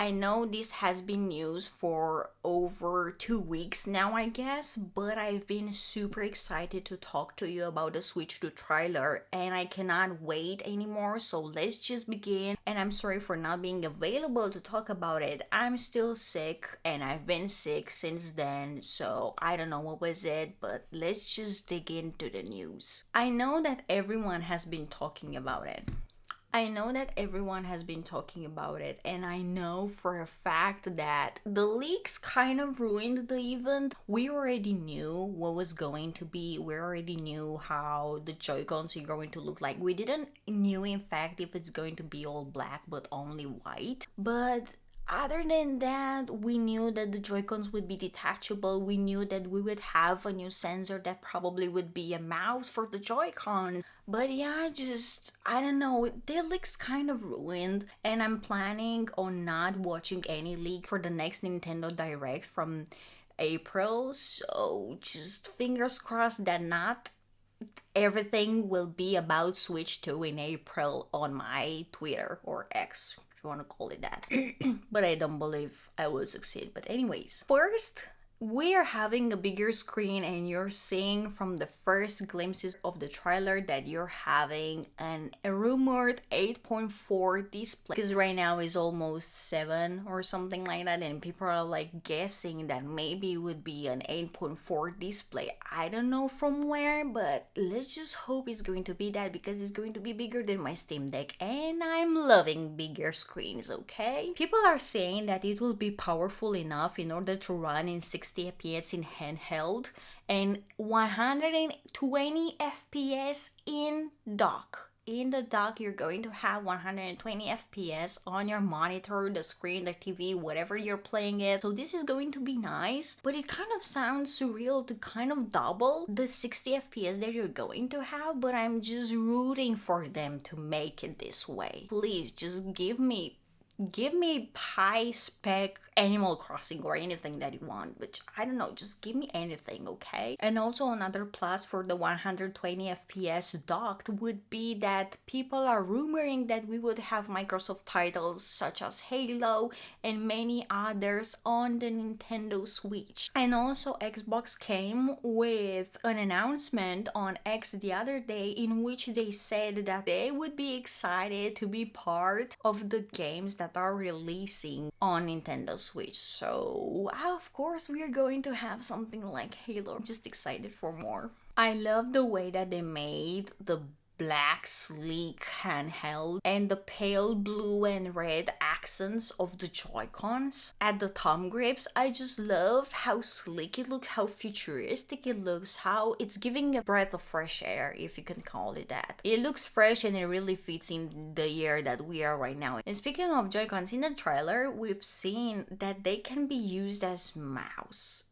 I know this has been news for over 2 weeks now, I guess, but I've been super excited to talk to you about the Switch 2 trailer and I cannot wait anymore. So let's just begin. And I'm sorry for not being available to talk about it. I'm still sick and I've been sick since then, so I don't know what was it, but let's just dig into the news. I know that everyone has been talking about it. And I know for a fact that the leaks kind of ruined the event. We already knew what was going to be, we already knew how the Joy-Cons are going to look like. We didn't knew in fact if it's going to be all black but only white. But other than that, we knew that the Joy-Cons would be detachable. We knew that we would have a new sensor that probably would be a mouse for the Joy-Cons. But yeah, I don't know, the leaks kind of ruined, and I'm planning on not watching any leak for the next Nintendo Direct from April, so just fingers crossed that not everything will be about Switch 2 in April on my Twitter or X, if you want to call it that. But I don't believe I will succeed. But anyways, first, we are having a bigger screen and you're seeing from the first glimpses of the trailer that you're having a rumored 8.4 display, because right now is almost 7 or something like that, and people are like guessing that maybe it would be an 8.4 display. I don't know from where, but let's just hope it's going to be that, because it's going to be bigger than my Steam Deck and I'm loving bigger screens, okay? People are saying that it will be powerful enough in order to run in 60 FPS in handheld and 120 FPS in dock. In the dock, you're going to have 120 FPS on your monitor, the screen, the TV, whatever you're playing it. So this is going to be nice, but it kind of sounds surreal to kind of double the 60 FPS that you're going to have, but I'm just rooting for them to make it this way. Please just give me high spec Animal Crossing or anything that you want, which I don't know, just give me anything, okay? And also another plus for the 120 FPS docked would be that people are rumoring that we would have Microsoft titles such as Halo and many others on the Nintendo Switch. And also Xbox came with an announcement on X the other day in which they said that they would be excited to be part of the games that are releasing on Nintendo Switch. So of course we are going to have something like Halo. I'm just excited for more. I love the way that they made the black sleek handheld and the pale blue and red accents of the Joy-Cons at the thumb grips. I just love how sleek it looks, how futuristic it looks, how it's giving a breath of fresh air, if you can call it that. It looks fresh and it really fits in the year that we are right now. And speaking of Joy-Cons, in the trailer we've seen that they can be used as mouse.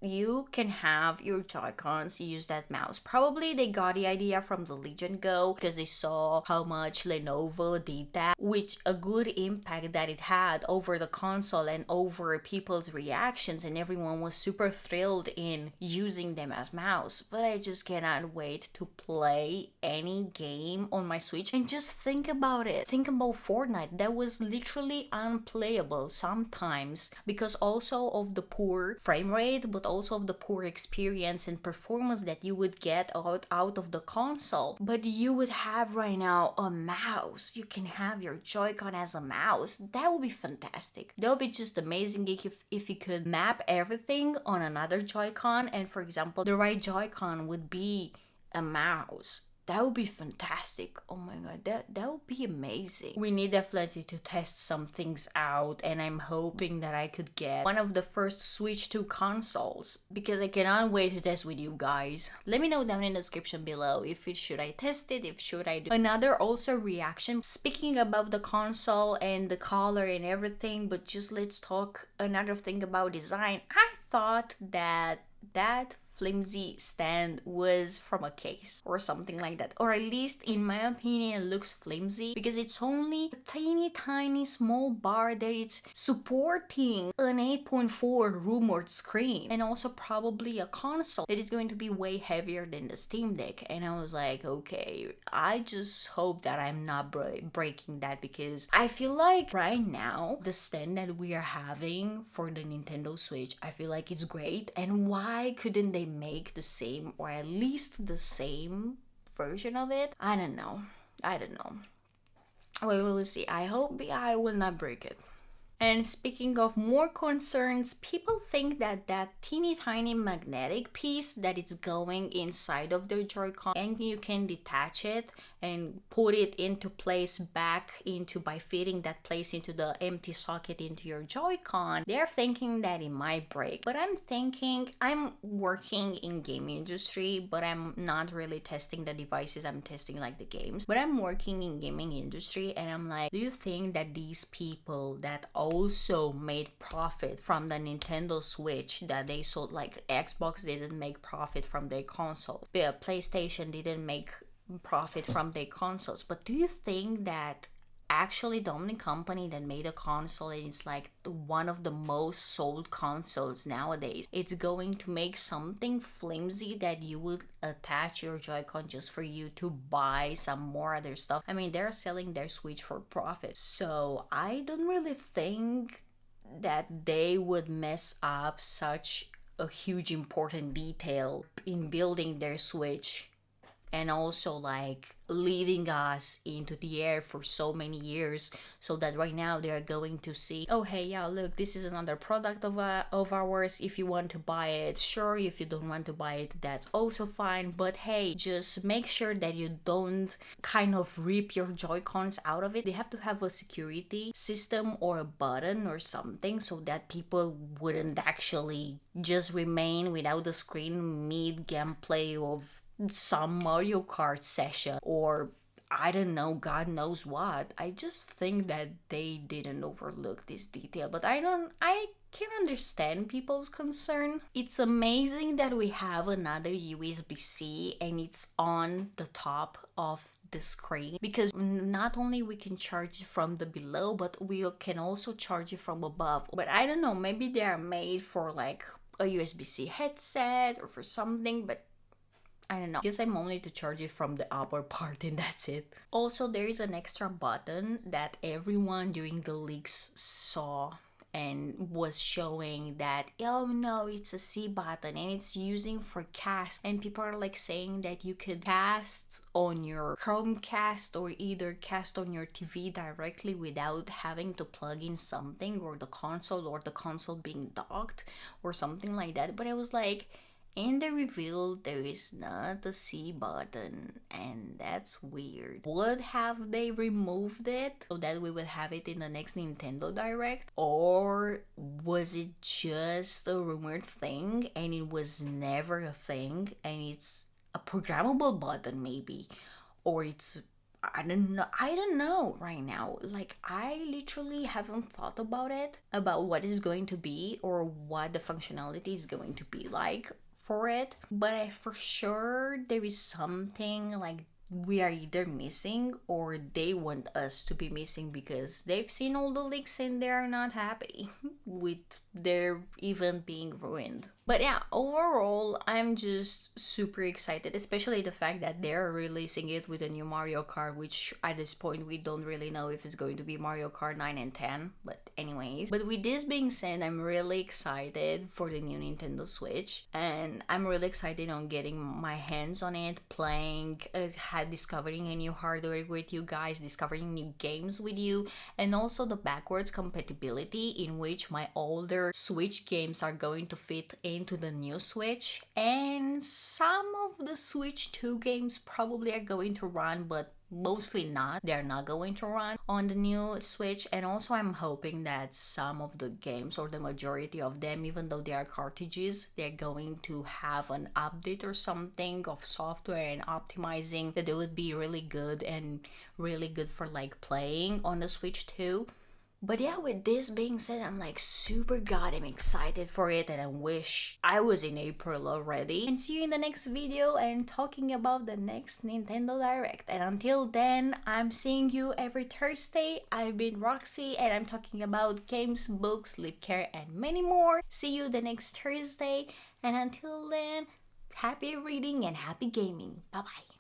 You can have your Joy-Cons use that mouse. Probably they got the idea from the Legion Go because they saw how much Lenovo did that, which a good impact that it had over the console and over people's reactions, and everyone was super thrilled in using them as mouse. But I just cannot wait to play any game on my Switch. And just think about it. Think about Fortnite. That was literally unplayable sometimes because also of the poor frame rate, but also of the poor experience and performance that you would get out of the console. But you would have right now a mouse. You can have your Joy-Con as a mouse. That would be fantastic. That would be just amazing if you could map everything on another Joy-Con, and for example the right Joy-Con would be a mouse. That would be fantastic. Oh my god, that would be amazing. We need definitely to test some things out, and I'm hoping that I could get one of the first Switch 2 consoles, because I cannot wait to test with you guys. Let me know down in the description below if it should I test it, if should I do another also reaction. Speaking about the console and the color and everything, but just let's talk another thing about design. I thought that flimsy stand was from a case or something like that. Or at least in my opinion it looks flimsy because it's only a teeny tiny small bar that it's supporting an 8.4 rumored screen and also probably a console that is going to be way heavier than the Steam Deck. And I was like, okay, I just hope that I'm not breaking that, because I feel like right now the stand that we are having for the Nintendo Switch, I feel like it's great. And why couldn't they make the same, or at least the same version of it? I don't know. We will see. I hope I will not break it. And speaking of more concerns, people think that that teeny tiny magnetic piece that is going inside of the Joy-Con, and you can detach it and put it into place back into by fitting that place into the empty socket into your Joy-Con, they're thinking that it might break. But I'm thinking, I'm working in game industry, but I'm not really testing the devices, I'm testing like the games. But I'm working in gaming industry and I'm like, do you think that these people that also made profit from the Nintendo Switch that they sold, like Xbox didn't make profit from their console, PlayStation didn't make profit from their consoles, but do you think that actually the only company that made a console and it's like one of the most sold consoles nowadays, it's going to make something flimsy that you would attach your Joy-Con just for you to buy some more other stuff? I mean, they're selling their Switch for profit, so I don't really think that they would mess up such a huge important detail in building their Switch and also like leaving us into the air for so many years, so that right now they're going to see, oh hey, yeah, look, this is another product of ours, if you want to buy it, sure, if you don't want to buy it, that's also fine, but hey, just make sure that you don't kind of rip your Joy-Cons out of it. They have to have a security system or a button or something so that people wouldn't actually just remain without the screen mid gameplay of some Mario Kart session or I don't know, God knows what. I just think that they didn't overlook this detail, but I can understand people's concern. It's amazing that we have another USB-C and it's on the top of the screen, because not only we can charge it from the below, but we can also charge it from above. But I don't know, maybe they are made for like a USB-C headset or for something, but I don't know. I guess I'm only to charge it from the upper part and that's it. Also, there is an extra button that everyone during the leaks saw and was showing that, oh no, it's a C button and it's using for cast. And people are like saying that you could cast on your Chromecast or either cast on your TV directly without having to plug in something or the console being docked or something like that. But I was like, in the reveal, there is not a C button, and that's weird. Would have they removed it so that we would have it in the next Nintendo Direct? Or was it just a rumored thing and it was never a thing and it's a programmable button maybe? Or it's, I don't know right now. Like, I literally haven't thought about it, about what it's going to be or what the functionality is going to be like for it, but I for sure there is something like we are either missing or they want us to be missing, because they've seen all the leaks and they're not happy with their event being ruined. But yeah, overall, I'm just super excited, especially the fact that they're releasing it with a new Mario Kart, which at this point we don't really know if it's going to be Mario Kart 9 and 10, but anyways. But with this being said, I'm really excited for the new Nintendo Switch, and I'm really excited on getting my hands on it, playing, discovering a new hardware with you guys, discovering new games with you, and also the backwards compatibility in which my older Switch games are going to fit into the new Switch, and some of the Switch 2 games probably are going to run, but mostly not. They're not going to run on the new Switch. And also I'm hoping that some of the games, or the majority of them, even though they are cartridges, they're going to have an update or something of software and optimizing, that they would be really good and really good for like playing on the Switch 2. But yeah, with this being said, I'm like super goddamn excited for it, and I wish I was in April already. And see you in the next video and talking about the next Nintendo Direct. And until then, I'm seeing you every Thursday. I've been Roxy, and I'm talking about games, books, lip care, and many more. See you the next Thursday, and until then, happy reading and happy gaming. Bye bye.